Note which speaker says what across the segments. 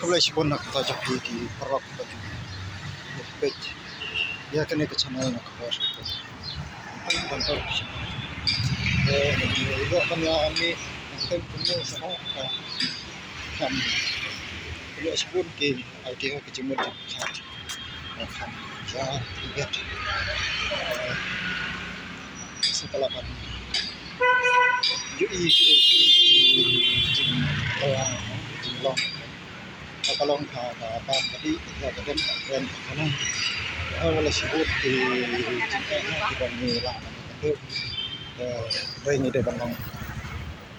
Speaker 1: Kalau sebon nak kita jadi di perok baju page dia kena ke channel nak kau bantu juga kami ini mungkin punya sama kan kalau sebon ke idea ke jemur kan ya lihat setelah kan jadi jumlah kalau apa tadi kita kadang keren karena kalau sebut di Bangla itu ini di Bangla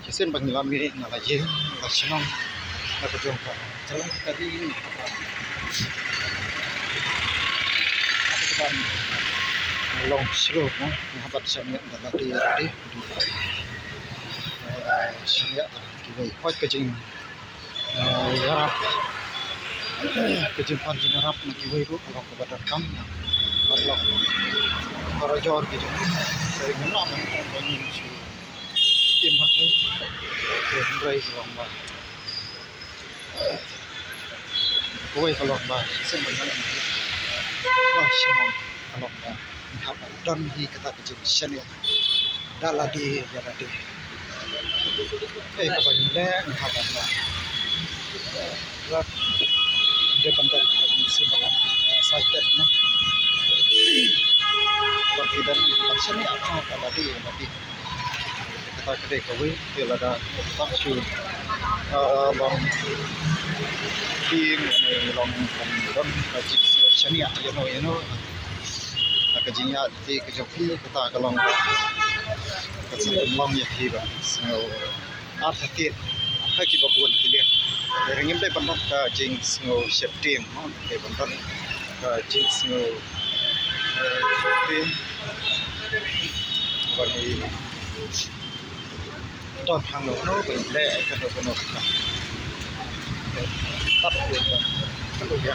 Speaker 1: kesen Bangla ini nalaje nasional apa jumpa jalan tadi ini apa depan long slope nah dapat saya tadi saya kira kuat kecing ya kejempan jenarap nak ibu itu kalau kepada kami kalau para jor gitu saya kenal dengan ini tim mana berai lomba kue kalau lomba sebenarnya wah senang kalau lomba dan di kata kecil seni daladi daladi kebanyakan lomba dia bentar sebelah sajat na seperti dan sini apa tadi kita kedai kawin dia ada paksu long tim long dan kajik sini you know kajinya di kejoki kita kalau kesempatan long ya tiba so arti haki babun kilian ringin tay pandok ka jings ngo septim tay pandok ka jings ngo septim bani ton hang no le ka no ka tap ko ya